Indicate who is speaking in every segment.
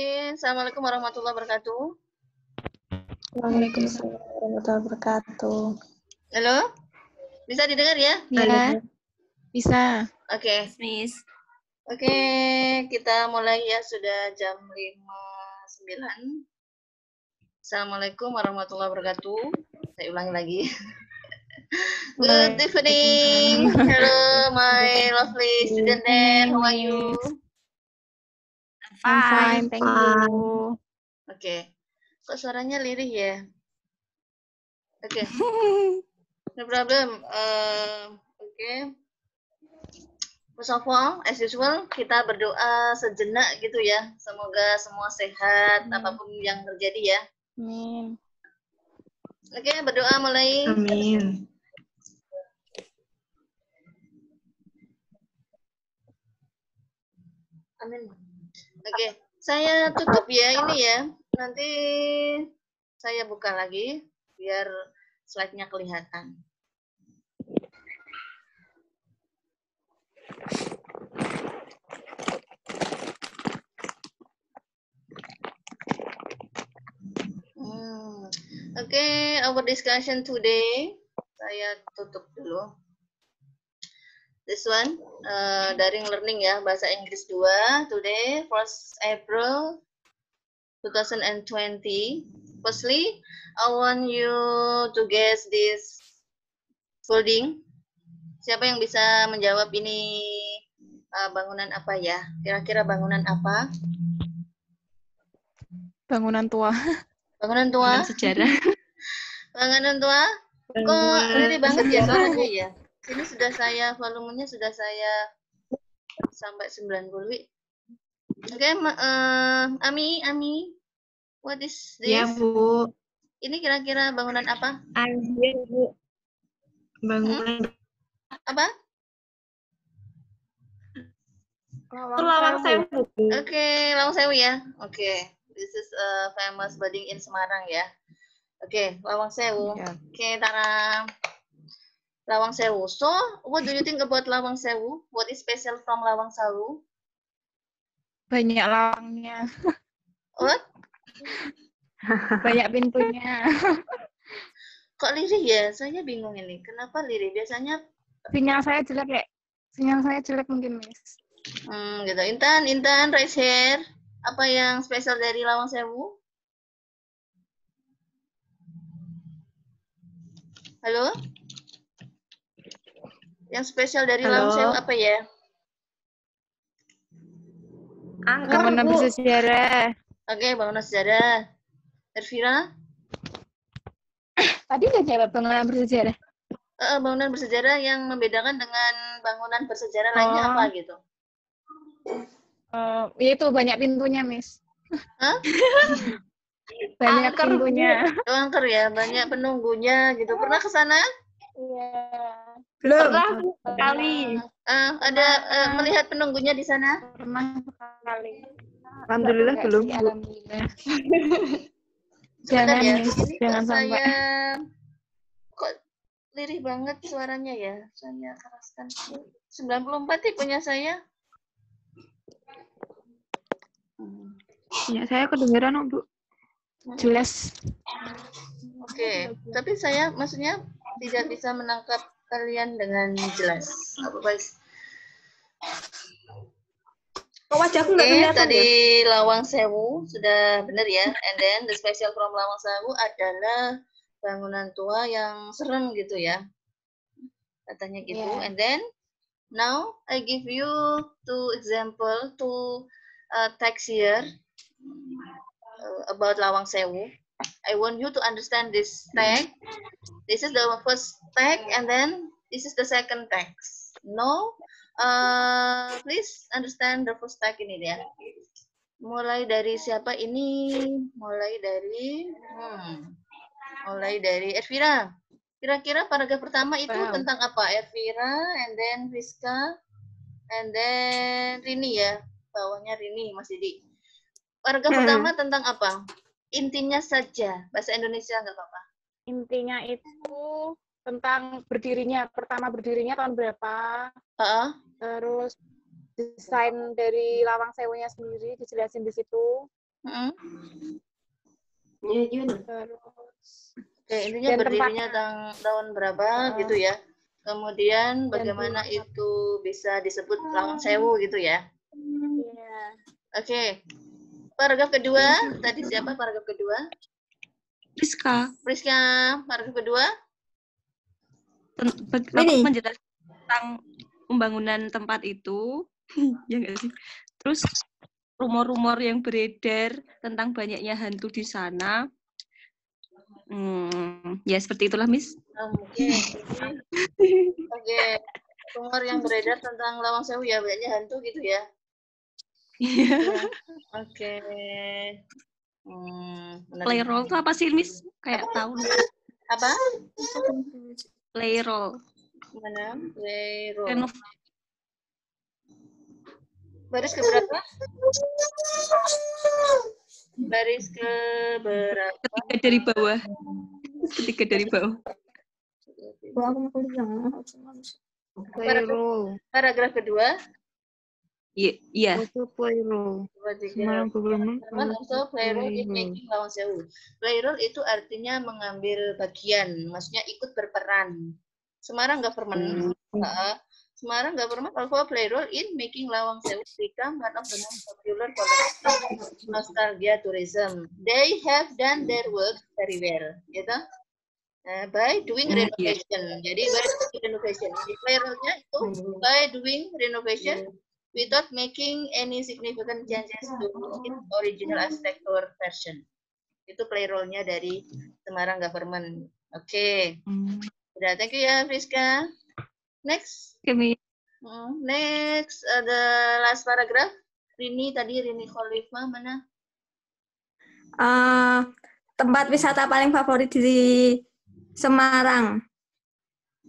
Speaker 1: Assalamualaikum warahmatullahi wabarakatuh.
Speaker 2: Waalaikumsalam warahmatullahi wabarakatuh.
Speaker 1: Halo, bisa didengar ya?
Speaker 3: Ya, bisa.
Speaker 1: Oke.
Speaker 3: Miss.
Speaker 1: Oke, kita mulai ya, sudah jam 5.09. Assalamualaikum warahmatullahi wabarakatuh. Saya ulangi lagi. Good evening. Hello, my lovely student there. How are you?
Speaker 3: I'm fine, thank you.
Speaker 1: Oke. Kok suaranya lirih ya? Oke. No problem. Oke. First of all, as usual, kita berdoa sejenak gitu ya. Semoga semua sehat, apapun yang terjadi ya.
Speaker 3: Amin.
Speaker 1: Oke, berdoa mulai.
Speaker 2: Amin.
Speaker 1: Amin. Oke, saya tutup ya ini ya. Nanti saya buka lagi biar slide-nya kelihatan. Oke, our discussion today. Saya tutup dulu. This one, daring learning ya, bahasa Inggris 2. Today, 1st April 2020. Firstly, I want you to guess this folding. Siapa yang bisa menjawab ini bangunan apa ya? Kira-kira bangunan apa?
Speaker 3: Bangunan tua.
Speaker 1: Bangunan tua?
Speaker 3: Bangunan sejarah.
Speaker 1: Bangunan tua? Kok lirih banget ya suaranya ya? Ini sudah saya, volumenya sudah saya sampai 90. Oke, Ami, what is this?
Speaker 2: Ya, Bu.
Speaker 1: Ini kira-kira bangunan apa?
Speaker 2: Anjir, Bu. Bangunan
Speaker 1: Apa?
Speaker 2: Lawang Sewu.
Speaker 1: Oke, Lawang Sewu ya. Oke, this is a famous building in Semarang ya. Oke, Lawang Sewu.
Speaker 3: Ya.
Speaker 1: Oke, Tara. Lawang Sewu. So, what do you think about Lawang Sewu? What is special from Lawang Sewu?
Speaker 3: Banyak lawangnya.
Speaker 1: What?
Speaker 3: Banyak pintunya.
Speaker 1: Kok lirih ya? Saya bingung ini. Kenapa lirih? Biasanya
Speaker 3: Sinyal saya jelek ya? Sinyal saya jelek mungkin, Miss.
Speaker 1: gitu. Intan, raise hand. Apa yang spesial dari Lawang Sewu? Halo? Yang spesial dari
Speaker 2: Halo.
Speaker 1: Lawang Sewu apa ya?
Speaker 2: Angker,
Speaker 3: Bangunan
Speaker 2: Bu.
Speaker 3: bersejarah.
Speaker 1: Oke, bangunan sejarah. Elvira?
Speaker 3: Tadi udah jawab bangunan bersejarah.
Speaker 1: Bangunan bersejarah yang membedakan dengan bangunan bersejarah lainnya apa gitu?
Speaker 3: Itu banyak pintunya, Miss.
Speaker 1: Hah?
Speaker 3: Banyak
Speaker 2: Angker,
Speaker 3: pintunya.
Speaker 1: Angker ya, banyak penunggunya gitu. Pernah ke sana?
Speaker 3: Iya.
Speaker 2: Belum.
Speaker 3: Sekali.
Speaker 1: Ada melihat penunggunya di sana?
Speaker 3: Pernah sekali.
Speaker 2: Alhamdulillah
Speaker 3: Enggak
Speaker 2: belum,
Speaker 3: sih,
Speaker 2: Bu.
Speaker 3: alhamdulillah.
Speaker 1: Sebentar
Speaker 3: Jangan,
Speaker 1: ya,
Speaker 3: Miss.
Speaker 1: ini
Speaker 3: Jangan
Speaker 1: kok
Speaker 3: sampai.
Speaker 1: saya kok lirih banget suaranya ya. Saya keraskan. 94 tipenya saya.
Speaker 2: Ya, saya kedengeran, Bu.
Speaker 3: Jelas.
Speaker 1: Oke, tapi saya maksudnya tidak bisa menangkap kalian dengan jelas. Apa guys?
Speaker 2: Kok wajahku nggak
Speaker 1: Oke,
Speaker 2: kelihatan
Speaker 1: tadi
Speaker 2: ya?
Speaker 1: Lawang Sewu sudah benar ya. And then the special from Lawang Sewu adalah bangunan tua yang serem gitu ya. Katanya gitu.
Speaker 3: Yeah.
Speaker 1: And then now I give you two example, two text here about Lawang Sewu. I want you to understand this text. This is the first text and then this is the second text. No, please understand the first text ini ya. Mulai dari siapa ini? Mulai dari Elvira. Kira-kira paragraf pertama itu tentang apa? Elvira, and then Rizka, and then Rini ya. Bawahnya Rini, Mas Didi. Paragraf pertama tentang apa? Intinya saja. Bahasa Indonesia nggak apa-apa.
Speaker 3: Intinya itu tentang berdirinya. Pertama berdirinya tahun berapa. Terus desain dari Lawang Sewunya sendiri dijelasin di situ.
Speaker 1: Mm-mm.
Speaker 3: Terus
Speaker 1: Oke, intinya
Speaker 3: dan
Speaker 1: berdirinya tahun berapa gitu ya. Kemudian
Speaker 3: Dan
Speaker 1: bagaimana
Speaker 3: tempat.
Speaker 1: itu bisa disebut Lawang Sewu gitu ya.
Speaker 3: Iya.
Speaker 1: Oke. Paragraf kedua, tadi siapa paragraf kedua?
Speaker 2: Rizka.
Speaker 1: Priska, paragraf kedua.
Speaker 2: Ini.
Speaker 4: Menjelaskan tentang pembangunan tempat itu, ya nggak sih? Terus rumor-rumor yang beredar tentang banyaknya hantu di sana. Ya seperti itulah, Miss.
Speaker 1: Oke. Oke. Rumor yang beredar tentang Lawang Sewu ya, banyaknya hantu gitu ya. Oke. Menarik.
Speaker 4: Play role itu apa sih, Miss? Kayak tahu.
Speaker 1: Apa?
Speaker 4: Play role.
Speaker 1: Mana? Zero.
Speaker 4: Renov
Speaker 1: Baris ke berapa? Baris ke berapa?
Speaker 4: ketiga dari bawah. Ketiga dari bawah.
Speaker 2: Playroll.
Speaker 1: Paragraf kedua.
Speaker 4: Iya.
Speaker 2: Also playroll. Semarang Government
Speaker 1: Also playroll is making Lawang Sewu. Playroll itu artinya mengambil bagian, maksudnya ikut berperan. Semarang Government. Semarang Government also playroll in making Lawang Sewu become one of the most popular political nostalgia tourism. They have done their work very well, gitu. By doing renovation. Jadi by doing renovation. Di playrollnya itu by doing renovation without making any significant changes to its original architecture version. Itu playroll-nya dari Semarang Government. Oke. Udah, thank you ya, Friska. Next. Next, the last paragraph. Rini Khalifah mana?
Speaker 2: Tempat wisata paling favorit di Semarang.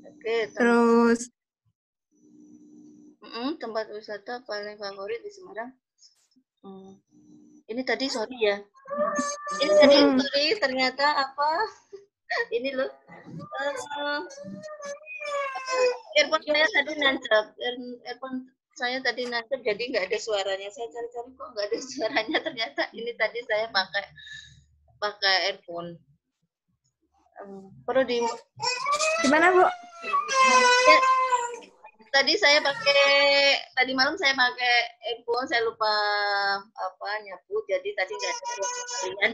Speaker 1: Oke.
Speaker 2: Terus
Speaker 1: tempat wisata paling favorit di Semarang. Ini tadi sorry ya. Ini tadi sorry ternyata apa? Ini loh. Earphone saya tadi nancap. Earphone saya tadi nancap jadi nggak ada suaranya. Saya cari-cari kok nggak ada suaranya. Ternyata ini tadi saya pakai earphone. Perlu di
Speaker 2: gimana, Bu?
Speaker 1: Ya, tadi malam saya pakai earphone, saya lupa nyapu, jadi tadi nggak ada suara kalian.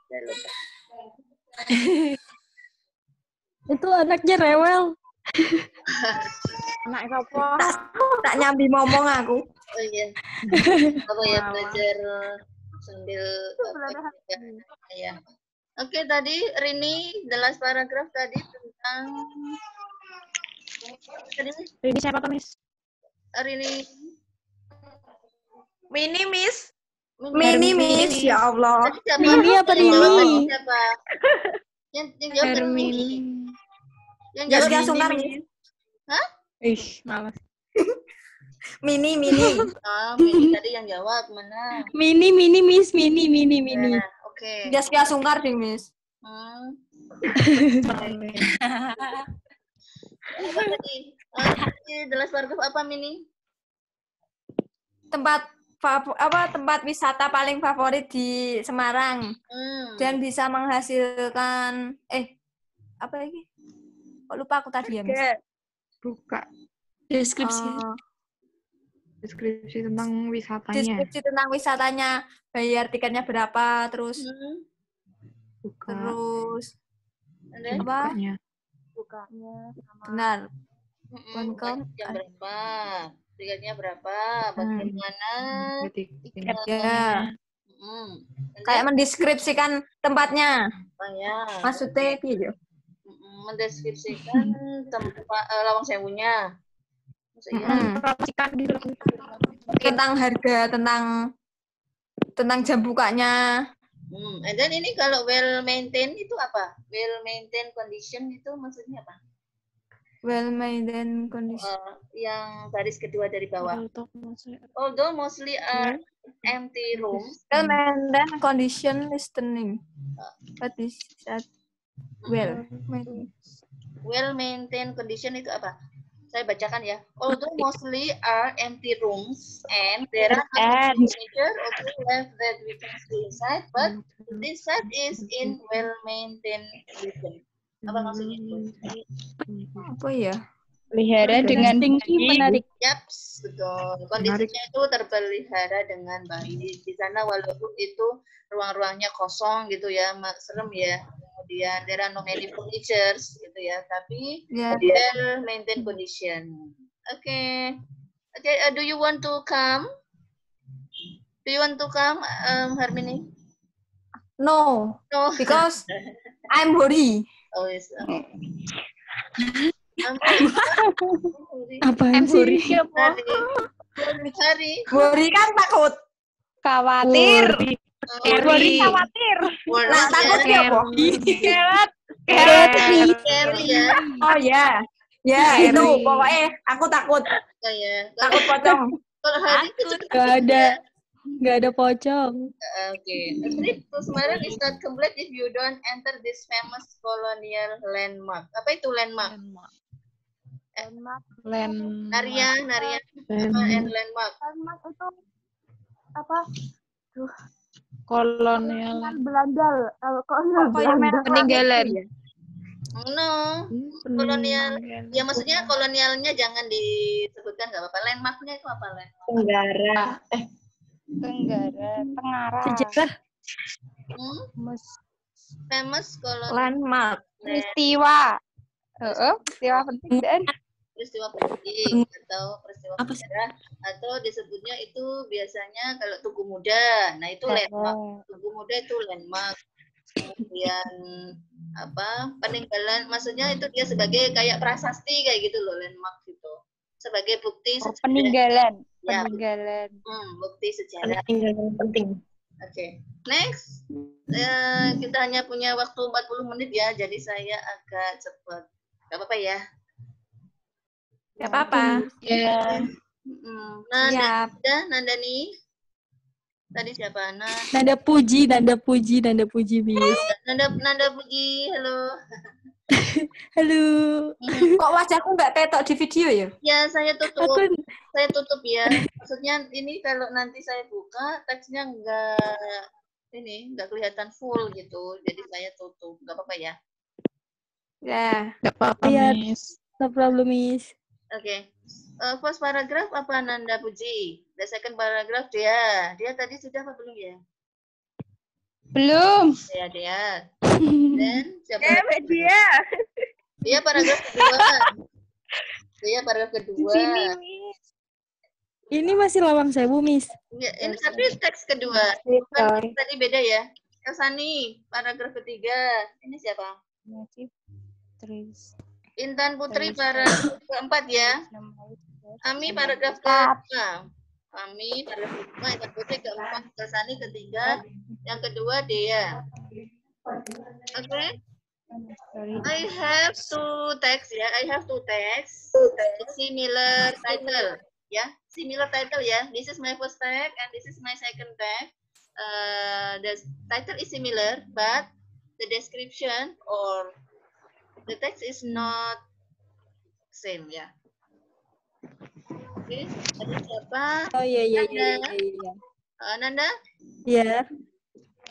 Speaker 1: Saya lupa.
Speaker 4: Itu anaknya rewel.
Speaker 3: Anak apa?
Speaker 2: Tak nyambi ngomong aku.
Speaker 1: Oh iya. Apa ya, belajar sambil ya. Oke, tadi Rini, the last paragraph tadi tentang
Speaker 3: Ini siapa tuh, Miss?
Speaker 1: Rini.
Speaker 2: Mini Miss. Ya Allah.
Speaker 4: Mini apa Rini?
Speaker 1: Siapa? Yang jawab kan Mini. Yang jawab
Speaker 2: Jaskia Sungkar, Miss.
Speaker 1: Hah?
Speaker 3: Malas.
Speaker 2: Mini.
Speaker 1: Mini tadi yang jawab mana?
Speaker 4: Mini Miss, Mini.
Speaker 1: Nah, oke.
Speaker 2: Jaskia Sungkar sih, Miss.
Speaker 1: Apa tadi? Jelas paragraf apa Mini?
Speaker 2: Tempat wisata paling favorit di Semarang dan bisa menghasilkan apa lagi? Kok lupa aku tadi ya, Miss?
Speaker 5: Buka
Speaker 4: Deskripsi
Speaker 5: tentang wisatanya.
Speaker 2: Bayar tiketnya berapa, terus
Speaker 5: Buka.
Speaker 2: terus
Speaker 5: Bukanya.
Speaker 2: benar.
Speaker 1: Jam berapa? Tiketnya berapa? Bagaimana?
Speaker 2: Ya. Kayak mendeskripsikan tempatnya.
Speaker 1: Ya.
Speaker 2: Maksudnya gitu.
Speaker 1: Mendeskripsikan tempat Lawang Sewunya.
Speaker 2: Tentang harga, tentang jam bukanya.
Speaker 1: And then ini kalau well maintained itu apa? Well maintained condition itu maksudnya apa?
Speaker 2: Well maintained condition.
Speaker 1: Yang baris kedua dari bawah. Although mostly are empty rooms.
Speaker 2: Well maintained condition listening. What is that? Well maintained.
Speaker 1: Well maintained condition itu apa? Saya bacakan ya. Although mostly are empty rooms and there are not many furniture or left that we can see inside, but this site is in well-maintained condition. Apa maksudnya itu?
Speaker 2: Apa ya?
Speaker 3: Pelihara dengan
Speaker 4: tinggi menarik.
Speaker 1: Yaps, betul. Kondisinya itu terpelihara dengan baik. Di sana walaupun itu ruang-ruangnya kosong gitu ya, serem ya. Kemudian there are no many furnitures gitu ya, tapi well maintained condition. Oke. Do you want to come? Do you want to come, Harmini?
Speaker 2: No, because I'm worried.
Speaker 1: Oh yes.
Speaker 4: Apaan sih?
Speaker 1: Hari.
Speaker 2: Worry kan takut.
Speaker 3: Khawatir.
Speaker 1: Worry.
Speaker 3: Khawatir.
Speaker 2: Nah, takut ya, Po?
Speaker 1: Scary ya.
Speaker 2: Oh ya. Ya, itu pokoknya aku takut.
Speaker 1: Ya.
Speaker 2: Takut pocong.
Speaker 1: Kalau hari itu
Speaker 4: Nggak ada pocong.
Speaker 1: Okay. The trip to Semarang is not complete if you don't enter this famous colonial landmark. Apa itu landmark? Narian. And landmark.
Speaker 3: Landmark itu apa?
Speaker 5: Kolonial.
Speaker 3: Belanda. Kolonial
Speaker 4: Peninggalan.
Speaker 1: No. Kolonial. Ya maksudnya kolonialnya jangan disebutkan, nggak apa-apa. Landmarknya itu apa?
Speaker 3: Tenggara. Tengara.
Speaker 4: Sejarah.
Speaker 1: Famous colonial
Speaker 2: Landmark.
Speaker 3: Peristiwa. Peristiwa penting dan
Speaker 1: peristiwa penting atau peristiwa sejarah, atau disebutnya itu biasanya kalau Tugu Muda. Nah, itu landmark. Tugu Muda itu landmark. Kemudian apa? Peninggalan, maksudnya itu dia sebagai kayak prasasti kayak gitu loh, landmark gitu. Sebagai bukti sejarah.
Speaker 3: peninggalan.
Speaker 1: Ya,
Speaker 3: Peninggalan.
Speaker 1: bukti sejarah.
Speaker 5: Peninggalan penting.
Speaker 1: Oke. Next. Kita hanya punya waktu 40 menit ya, jadi saya agak cepat. Gak apa-apa ya?
Speaker 2: Gak apa-apa.
Speaker 3: Ya.
Speaker 1: Nanda nih. Tadi siapa?
Speaker 4: Nanda Puji, Miss.
Speaker 1: Nanda Puji, halo.
Speaker 4: Halo.
Speaker 2: Kok wajahku nggak ketok di video ya?
Speaker 1: Ya, saya tutup. Saya tutup ya. Maksudnya ini kalau nanti saya buka, teksnya nggak kelihatan full gitu. Jadi saya tutup. Nggak apa-apa ya?
Speaker 2: Ya.
Speaker 5: Gak apa-apa,
Speaker 4: Iya.
Speaker 5: Miss.
Speaker 4: No problem, Miss.
Speaker 1: Oke. First paragraph apa Nanda Puji? The second paragraph dia tadi sudah apa belum ya?
Speaker 3: Belum.
Speaker 1: Ya dia. Dan siapa?
Speaker 3: Dia.
Speaker 1: Dia paragraf kedua.
Speaker 4: Ini masih Lawang Sewu, Miss.
Speaker 1: Ya, ini tapi teks kedua. Bukan, tadi beda ya. Elsani, paragraf ketiga. Ini siapa? Intan Putri paragraf keempat ya. Ami paragraf kelima. Ami paragraf kelima, Intan Putri keempat, Elsani ketiga, yang kedua Dea. Oke. I have two text ya. I have two text. Similar title ya. Similar title ya. This is my first text and this is my second text. The title is similar, but the description or the text is not same ya. Oke. Tadi siapa?
Speaker 4: Oh iya.
Speaker 1: Nanda?
Speaker 4: Iya.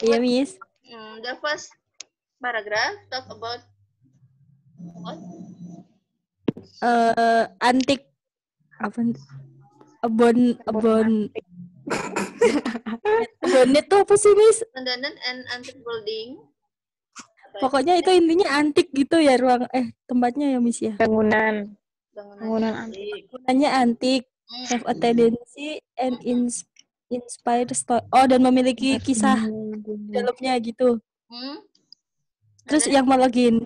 Speaker 4: Iya, Miss.
Speaker 1: The first paragraph talk about what?
Speaker 4: Antik apa? Abon. Abonet tuh apa sih, Miss?
Speaker 1: Abandoned and antique building.
Speaker 4: Pokoknya itu intinya antik gitu ya tempatnya ya, Miss ya.
Speaker 3: Bangunan
Speaker 1: antik.
Speaker 4: Bangunannya antik, have a tendency and inspire story. Oh, dan memiliki kisah di dalamnya gitu. Terus yang login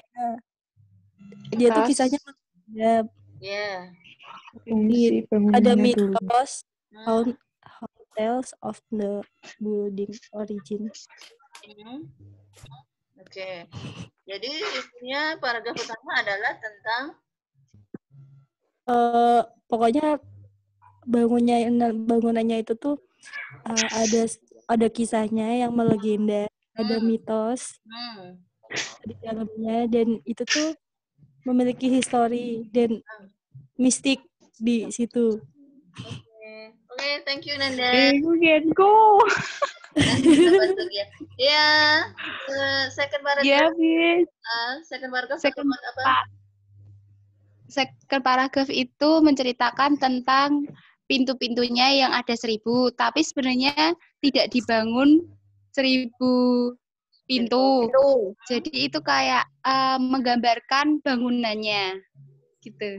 Speaker 4: dia tuh kisahnya
Speaker 1: Ya.
Speaker 4: ada mitos, how tells of the building origin.
Speaker 1: Oke. Jadi intinya paragraf pertama adalah tentang
Speaker 4: pokoknya bangunannya itu tuh ada kisahnya yang melegenda, ada mitos di dalamnya, dan itu tuh memiliki histori, dan mistik di situ.
Speaker 1: Oke, thank you Nanda.
Speaker 3: You can go.
Speaker 1: Kita masuk ya. Ya, second paragraph.
Speaker 3: Ya, Miss.
Speaker 1: Second paragraph
Speaker 3: Second
Speaker 1: about apa?
Speaker 6: Second paragraph itu menceritakan tentang pintu-pintunya yang ada 1.000, tapi sebenarnya tidak dibangun 1.000 pintu. Jadi itu kayak menggambarkan bangunannya, gitu.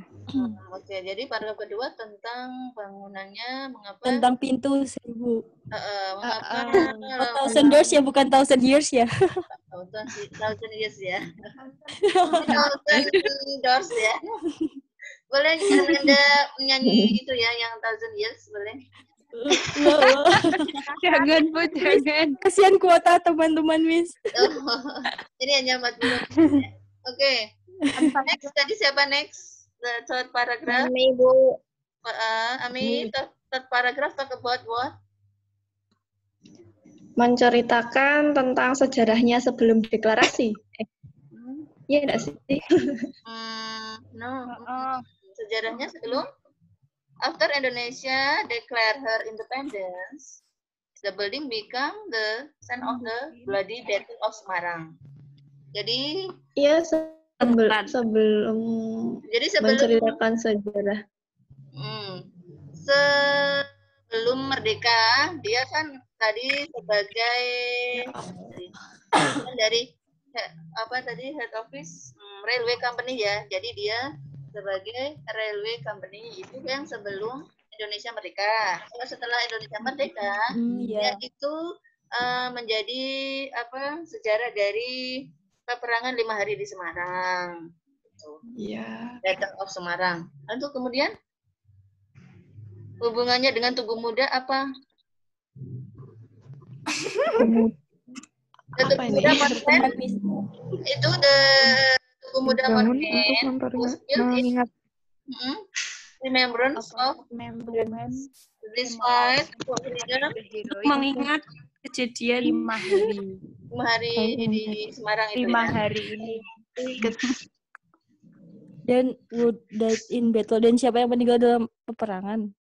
Speaker 1: Oke, jadi paragraf kedua tentang bangunannya, mengapa?
Speaker 4: Tentang pintu 1.000.
Speaker 1: Mengapa?
Speaker 4: 1,000 doors ya, bukan 1,000 years ya.
Speaker 1: 1,000 years ya. 1,000 doors ya. Boleh Anda menyanyi itu ya, yang 1,000 years, boleh?
Speaker 6: Jangan, Bu, jangan.
Speaker 4: Kasihan kuota teman-teman, Miss.
Speaker 1: Ini hanya 40. Oke. Next, tadi siapa next? The third paragraph.
Speaker 3: Ibu.
Speaker 1: Ami, third paragraph talk about what?
Speaker 7: Menceritakan tentang sejarahnya sebelum deklarasi. Iya enggak sih?
Speaker 1: No. Sejarahnya sebelum after Indonesia declare her independence, the building become the scene of the bloody battle of Semarang. Jadi
Speaker 7: Iya, sebelum menceritakan sejarah.
Speaker 1: Sebelum merdeka, dia kan tadi sebagai dari apa tadi head office railway company ya. Jadi dia sebagai railway company itu yang sebelum Indonesia merdeka. Setelah Indonesia merdeka, dia itu menjadi apa sejarah dari peperangan 5 hari di Semarang.
Speaker 7: Iya.
Speaker 1: Battle of Semarang. Lalu kemudian hubungannya dengan Tugu Muda apa? Tugu Muda Monument itu Tugu Muda Monument was built in remembrance of this fight
Speaker 4: Untuk mengingat kejadian
Speaker 6: 5 hari.
Speaker 1: 5 hari di Semarang itu
Speaker 3: 5
Speaker 1: ya.
Speaker 3: hari ini.
Speaker 4: dan would died in battle, dan siapa yang meninggal dalam peperangan.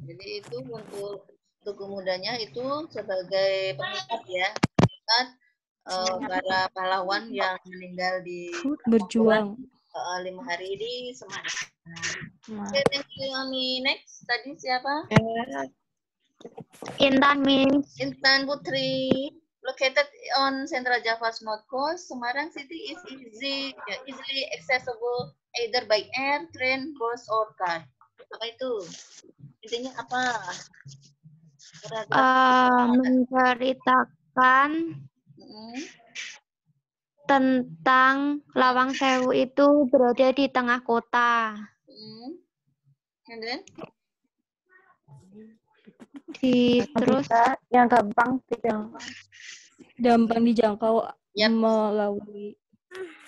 Speaker 1: Jadi itu untuk Tugu Mudanya itu sebagai pengingat ya, pengingat para pahlawan yang meninggal di
Speaker 4: Berjuang.
Speaker 1: 5 hari di Semarang. Oke, thank you Ami. Next, tadi siapa?
Speaker 8: Intan, Miss.
Speaker 1: Intan Putri. Located on Central Java's north coast, Semarang City is easily accessible either by air, train, bus, or car. Apa itu? Intinya apa?
Speaker 8: Menceritakan tentang Lawang Sewu itu berada di tengah kota.
Speaker 1: And then?
Speaker 8: Terus
Speaker 3: yang gampang dijangkau.
Speaker 4: Gampang dijangkau melalui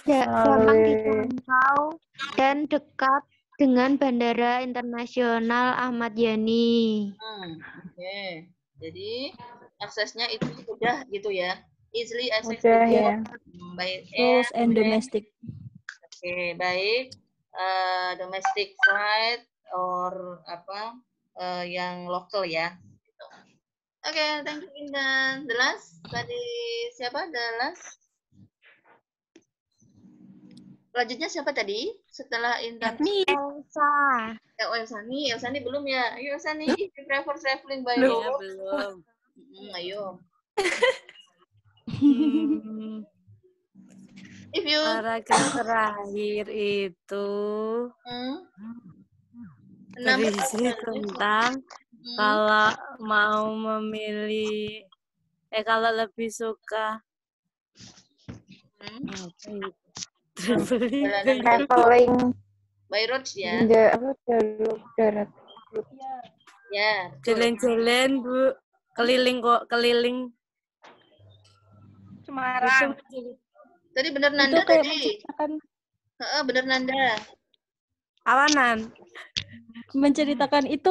Speaker 8: gampang dijangkau dan dekat dengan Bandara Internasional Ahmad Yani.
Speaker 1: Oke. Jadi aksesnya itu mudah gitu ya. Easily
Speaker 3: Mudah,
Speaker 1: accessible
Speaker 3: ya.
Speaker 1: by
Speaker 4: Coast
Speaker 1: air
Speaker 4: and domestic.
Speaker 1: Oke, baik. Domestic flight or apa yang lokal ya. Oke, thank you Indan. The last tadi siapa? The last. Lanjutnya siapa tadi? Setelah Intan.
Speaker 8: Elsa.
Speaker 1: Elsa nih belum ya? Ayo Elsa nih, you prefer traveling by road? Belum. Ayo. If you
Speaker 9: paragraf terakhir itu berisi tentang kalau mau memilih kalau lebih suka
Speaker 3: Traveling
Speaker 1: by road ya.
Speaker 3: Jalur darat.
Speaker 1: Ya.
Speaker 9: Jalan-jalan Bu, keliling
Speaker 3: Semarang.
Speaker 1: Tadi benar Nanda tadi. Benar Nanda.
Speaker 9: Awanan.
Speaker 4: Menceritakan itu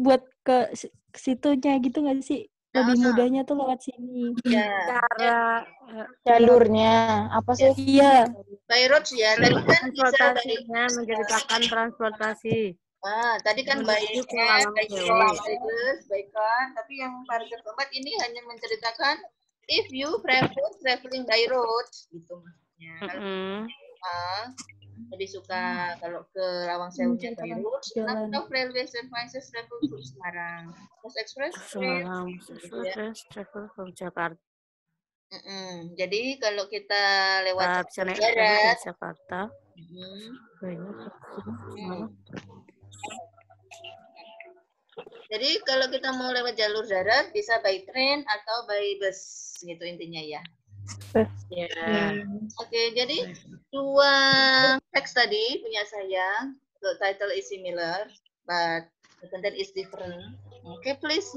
Speaker 4: buat ke situnya gitu nggak sih? lebih mudahnya tuh lewat sini.
Speaker 1: Ya.
Speaker 3: Cara jalurnya apa sih?
Speaker 4: Iya.
Speaker 1: By roads ya. Tadi kan bisa
Speaker 9: Transportasinya menceritakan transportasi.
Speaker 1: tadi kan by
Speaker 9: Menuju ke
Speaker 1: air,
Speaker 9: Lawang
Speaker 1: by
Speaker 9: Sewu.
Speaker 1: train, by bus, by car. Tapi yang paragraf keempat ini hanya menceritakan if you prefer traveling by roads, gitu maksudnya. Lebih suka kalau ke Lawang Sewu by roads, atau railway services travel to Semarang. Bus express
Speaker 9: Semarang,
Speaker 1: gitu ya.
Speaker 9: travel ke Jakarta.
Speaker 1: Jadi kalau kita lewat
Speaker 9: Bisa naik
Speaker 1: darat,
Speaker 9: ke Jakarta.
Speaker 1: Jadi kalau kita mau lewat jalur darat bisa by train atau by bus gitu intinya ya.
Speaker 3: Ya.
Speaker 1: Oke, jadi dua teks tadi punya saya. The title is similar, but the content is different. Okay, please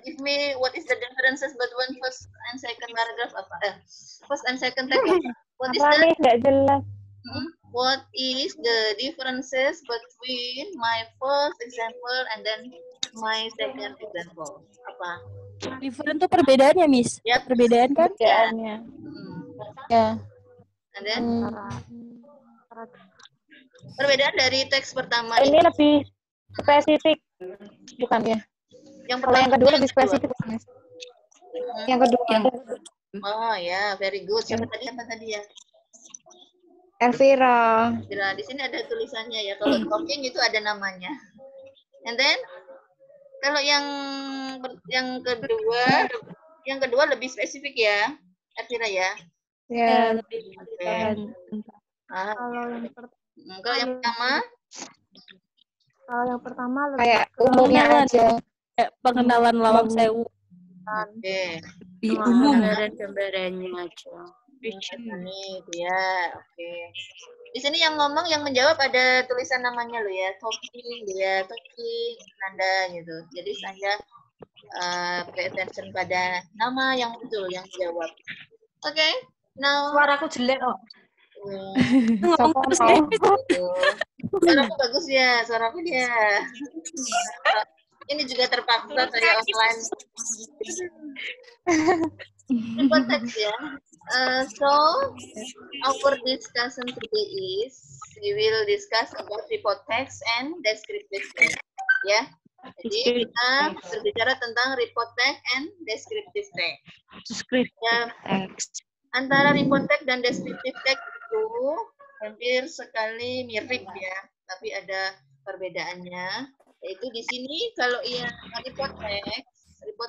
Speaker 1: give me what is the differences between first and second paragraph apa? First and second text. What is the?
Speaker 3: Nggak jelas.
Speaker 1: What is the differences between my first example and then my second example? Apa?
Speaker 4: Different tuh perbedaannya, Miss.
Speaker 1: Ya,
Speaker 4: perbedaan kan?
Speaker 3: Perbedaannya. Ya.
Speaker 1: And then perbedaan dari teks pertama
Speaker 3: ini lebih spesifik, bukan ya?
Speaker 1: Yang
Speaker 3: Kalau
Speaker 1: pertama,
Speaker 3: yang kedua lebih spesifik, Mas. Yang kedua.
Speaker 1: Oh ya, very good. Siapa tadi ya?
Speaker 3: Elvira.
Speaker 1: Di sini ada tulisannya ya. Kalau talking itu ada namanya. And then kalau yang kedua lebih spesifik ya, Elvira ya.
Speaker 3: Ya,
Speaker 4: lebih.
Speaker 1: Kalau yang pertama?
Speaker 8: Kalau yang pertama lebih
Speaker 3: kayak umumnya aja.
Speaker 4: Kayak pengenalan Lawang Sewu.
Speaker 1: Oke.
Speaker 4: Di umum.
Speaker 9: Gambaran-gambarannya aja.
Speaker 1: Ini dia, oke. Di sini yang ngomong, yang menjawab ada tulisan namanya lo ya, talking, Nanda gitu. Jadi saya pay attention pada nama yang betul yang menjawab. Oke, now.
Speaker 2: Suaraku jelek kok.
Speaker 1: Suaraku bagus ya, suaraku dia. Ini juga terpaksa saya offline. Konteks ya. So our discussion today is we will discuss about report text and descriptive text. Ya. Jadi kita berbicara tentang report text and descriptive text. Ya. Antara report text dan descriptive text itu hampir sekali mirip ya, tapi ada perbedaannya. Yaitu di sini kalau yang report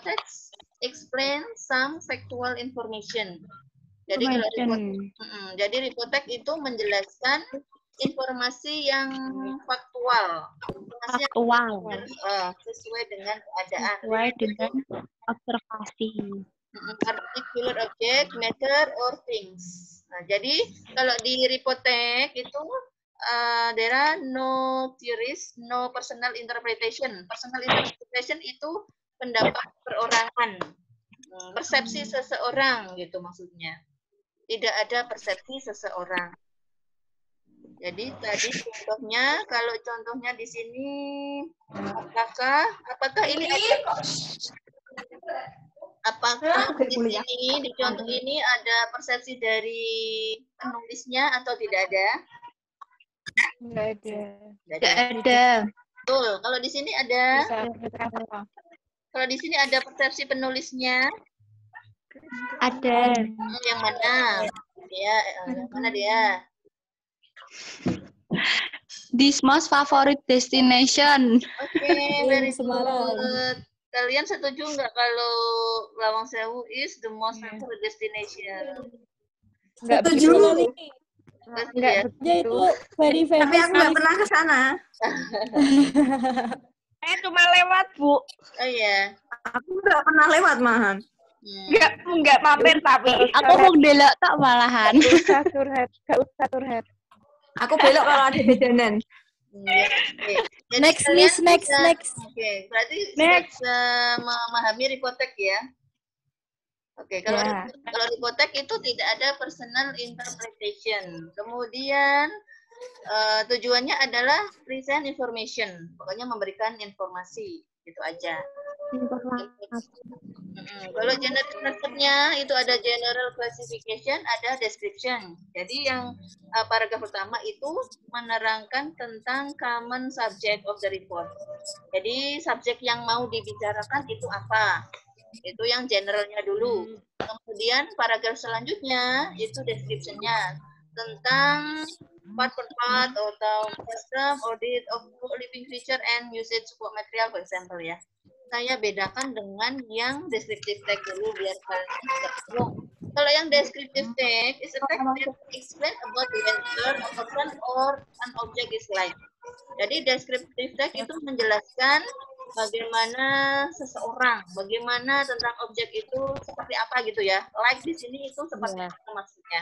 Speaker 1: text explain some factual information. Jadi kalau report text itu menjelaskan informasi yang faktual, informasi yang sesuai dengan keadaan,
Speaker 6: sesuai dengan observasi.
Speaker 1: Particular object, matter, or things. Nah, jadi kalau di report text itu there are no theories, no personal interpretation. Personal interpretation itu pendapat perorangan, persepsi seseorang gitu maksudnya. Tidak ada persepsi seseorang. Jadi tadi contohnya, kalau contohnya di sini, apakah ini apakah di sini di contoh ini ada persepsi dari penulisnya atau tidak ada?
Speaker 3: Tidak ada.
Speaker 6: Tidak ada.
Speaker 1: Betul. Kalau di sini ada. Kalau di sini ada persepsi penulisnya.
Speaker 6: Ada.
Speaker 1: Yang mana? Ya, yang mana dia?
Speaker 6: This most favorite destination.
Speaker 1: Oke, very good. Kalian setuju nggak kalau Lawang Sewu is the most favorite destination?
Speaker 3: Nggak
Speaker 4: setuju.
Speaker 3: Nggak
Speaker 4: itu very famous.
Speaker 2: Tapi aku nggak pernah ke sana.
Speaker 9: Saya cuma lewat, Bu.
Speaker 1: Oh iya.
Speaker 2: Aku nggak pernah lewat, Mahan.
Speaker 9: Nggak mampir tapi.
Speaker 6: Aku mau belok tak malahan.
Speaker 3: Gak usah curhat.
Speaker 2: Aku belok kalau ada bedanan.
Speaker 4: Next, Miss, next.
Speaker 1: Oke, berarti bisa memahami report text ya. Oke, kalau report text itu tidak ada personal interpretation. Kemudian tujuannya adalah present information, pokoknya memberikan informasi, gitu aja. Kalau generic structure-nya itu ada general classification, ada description. Jadi yang paragraf pertama itu menerangkan tentang common subject of the report. Jadi subjek yang mau dibicarakan itu apa? Itu yang generalnya dulu. Kemudian paragraf selanjutnya itu description-nya tentang part per part atau custom audit of living creature and usage support material, for example ya. Saya bedakan dengan yang descriptive text dulu biar kalian tidak bingung. Kalau yang descriptive text is a text that explain about the whether a person or an object is like. Jadi descriptive text itu menjelaskan bagaimana seseorang, bagaimana tentang objek itu seperti apa gitu ya. Like di sini itu seperti apa maksudnya.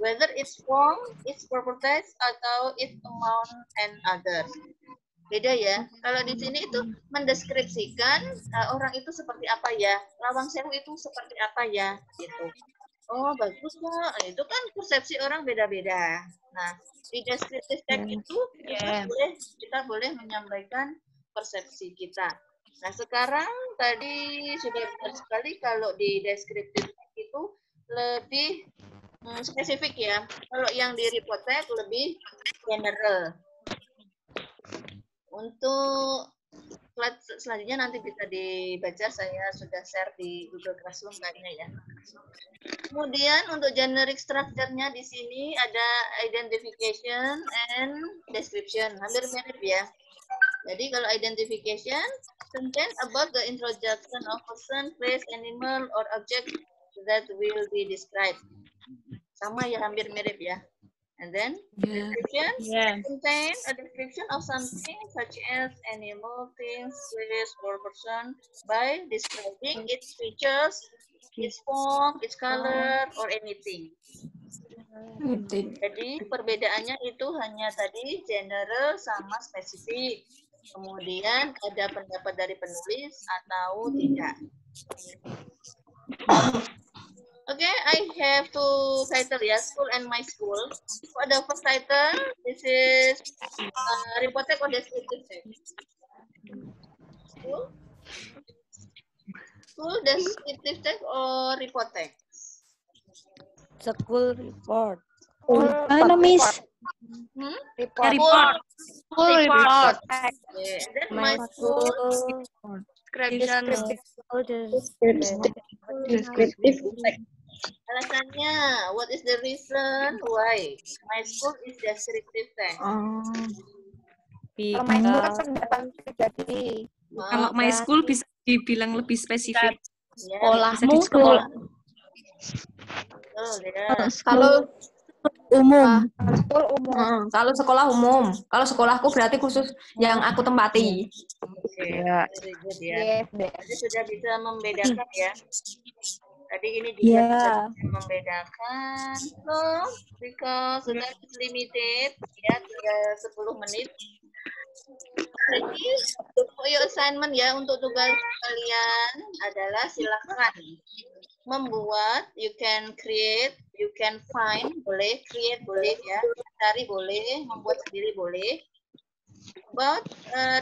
Speaker 1: Whether its form, its properties, atau its amount and others. Beda ya. Kalau di sini itu mendeskripsikan orang itu seperti apa ya. Lawang Sewu itu seperti apa ya, gitu. Oh, bagus kok. Itu kan persepsi orang beda-beda. Nah, di descriptive text itu kita boleh menyampaikan persepsi kita. Nah, sekarang tadi sudah benar sekali kalau di descriptive text itu lebih spesifik ya. Kalau yang di report text lebih general. Untuk slide selanjutnya nanti bisa dibaca, saya sudah share di Google Classroom kayaknya ya. Kemudian untuk generic structure-nya di sini ada identification and description, hampir mirip ya. Jadi kalau identification, content about the introduction of person, place, animal, or object that will be described. Sama ya, hampir mirip ya. And then description contain a description of something such as animal, things, place, or person by describing its features, its form, its color, or anything. Jadi perbedaannya itu hanya tadi general sama spesifik. Kemudian ada pendapat dari penulis atau tidak. Okay, I have two title ya, school and my school. For the first title, this is report text or descriptive text. School, descriptive text or report text?
Speaker 9: School report.
Speaker 4: Ano, Miss?
Speaker 1: Report.
Speaker 6: School report.
Speaker 1: Okay. And then my school.
Speaker 7: Descriptive text.
Speaker 1: Alasannya, what is the reason why my school is descriptive text?
Speaker 3: Kalau my school kan pendapat pribadi.
Speaker 10: Kalau my school bisa dibilang lebih spesifik.
Speaker 6: Sekolahmu sekolah.
Speaker 2: Kalau
Speaker 4: Umum.
Speaker 2: kalau sekolah umum, kalau sekolahku berarti khusus yang aku tempati.
Speaker 1: Ya. Jadi sudah bisa membedakan ya. Tadi ini juga bisa membedakan. So, because sudah limited, ya sudah 10 menit. Jadi, for your assignment ya, untuk tugas kalian adalah silakan membuat, you can create, you can find, boleh, create boleh ya, cari boleh, membuat sendiri boleh. But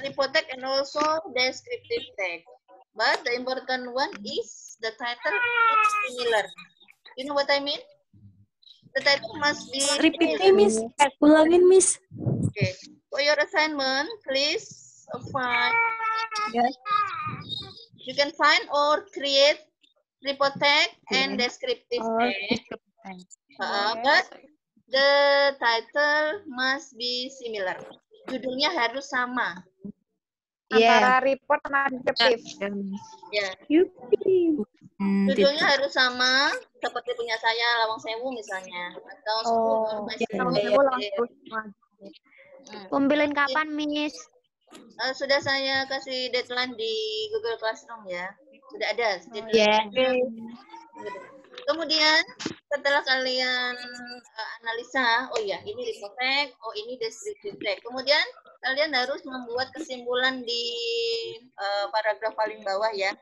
Speaker 1: report text and also descriptive text. But the important one is the title is similar. You know what I mean? The title must be
Speaker 4: Repeat, Miss. Ulangin, Miss.
Speaker 1: Okay. For your assignment, please find. You can find or create report text and descriptive text. But the title must be similar. Judulnya harus sama.
Speaker 3: Antara report sama descriptive.
Speaker 1: Ya. Judulnya harus sama, seperti punya saya Lawang Sewu misalnya, atau Lawang Sewu.
Speaker 8: Kumpulin kapan, Miss?
Speaker 1: Sudah saya kasih deadline di Google Classroom ya. Sudah ada. Kemudian setelah kalian analisa, oh ya ini report text, oh ini descriptive text. Kemudian kalian harus membuat kesimpulan di paragraf paling bawah ya.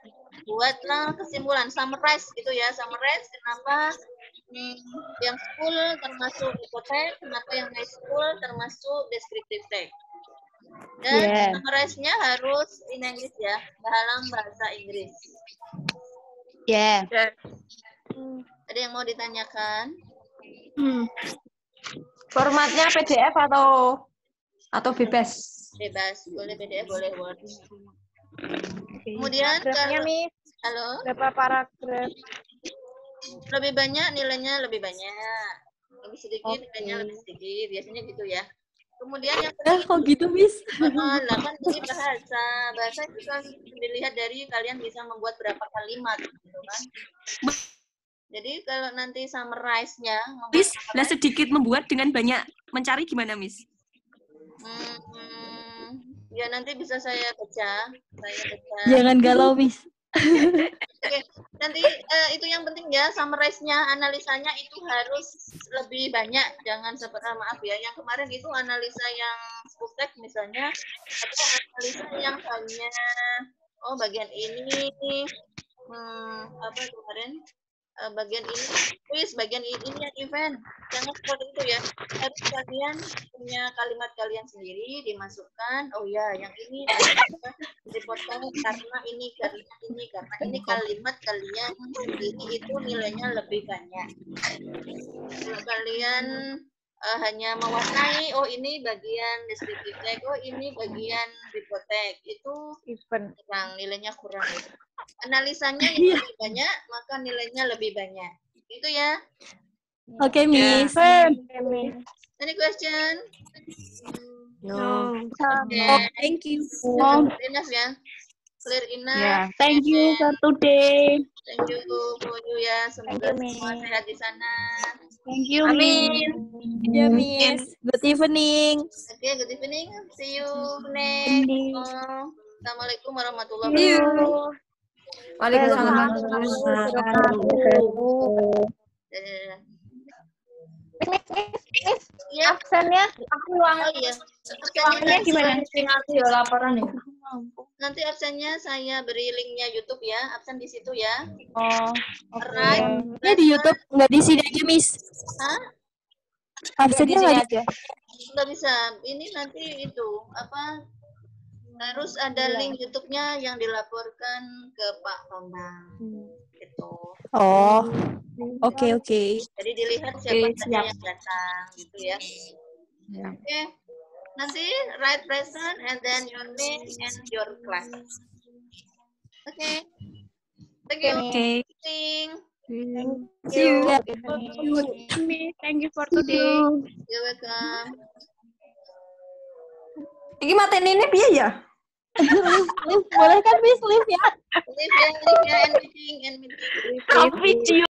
Speaker 1: Buatlah kesimpulan, summarize gitu ya. Summarize kenapa yang school termasuk report text, kenapa yang my school termasuk descriptive text. Dan summarize-nya harus in English ya, dalam bahasa Inggris.
Speaker 6: Yeah.
Speaker 1: Ada yang mau ditanyakan?
Speaker 2: Formatnya PDF atau bebas?
Speaker 1: Bebas, boleh PDF, boleh Word. Kemudian kalau halo,
Speaker 3: berapa paragraf?
Speaker 1: lebih banyak nilainya lebih banyak, lebih sedikit nilainya lebih sedikit, biasanya gitu ya. Kemudian yang
Speaker 4: kok gitu, Miss?
Speaker 1: lah kan ini bahasa itu kan dilihat dari kalian bisa membuat berapa kalimat, gitu kan? Jadi kalau nanti summarize-nya,
Speaker 10: Miss, lah sedikit membuat dengan banyak mencari gimana, Miss?
Speaker 1: Ya nanti bisa saya baca.
Speaker 4: Jangan galau, Miss.
Speaker 1: Oke, nanti itu yang penting ya, summarize-nya, analisanya itu harus lebih banyak. Jangan seperti maaf ya, yang kemarin itu analisa yang spustek misalnya, atau analisa yang hanya bagian ini, apa kemarin? Bagian ini quiz, bagian ini yang event. Jangan seperti itu ya. Harus kalian punya kalimat kalian sendiri dimasukkan. Oh ya, yang ini dipotong karena ini kalimat kalian sendiri itu nilainya lebih banyak. Kalau kalian hanya mewarnai, oh ini bagian descriptive text, oh ini bagian report text, itu kurang, nilainya kurang. Analisanya yang lebih banyak, maka nilainya lebih banyak. Itu ya.
Speaker 4: Oke, Miss.
Speaker 1: Any question?
Speaker 6: No.
Speaker 1: Okay.
Speaker 4: Thank you.
Speaker 1: Enough ya. Clear enough.
Speaker 6: Yeah. Thank you for today.
Speaker 1: Thank you for you ya. Semoga semua sehat di sana.
Speaker 6: Thank you.
Speaker 2: Amin.
Speaker 4: Ya, Miss. Good evening.
Speaker 1: Okay, good evening. See you next. Assalamualaikum warahmatullahi wabarakatuh.
Speaker 2: Waalaikumsalam.
Speaker 1: Ya,
Speaker 3: absennya
Speaker 1: aku uang. Oh iya. Absennya
Speaker 3: gimana?
Speaker 2: Nanti ya laporan ya.
Speaker 1: Nanti absennya saya beri linknya YouTube ya. Absen di situ ya.
Speaker 3: Oh.
Speaker 1: Alright.
Speaker 4: Ya di YouTube, nggak di sini aja, Miss.
Speaker 1: Hah?
Speaker 4: Absennya nggak di
Speaker 1: Nggak bisa. Ini nanti itu apa? Harus ada link YouTube-nya yang dilaporkan ke Pak Bambang. Gitu.
Speaker 4: Oh. Oke.
Speaker 1: Jadi dilihat siapa saja yang datang gitu ya. Oke. Nanti write present and then your name and your class. Oke. Thank you.
Speaker 10: Okay.
Speaker 1: Thank you.
Speaker 6: Thank you for today.
Speaker 1: You're welcome.
Speaker 2: Iki mateni ini piye ya?
Speaker 4: Boleh kan, Miss? Live ya.
Speaker 1: Live ya, and meeting.
Speaker 6: Video.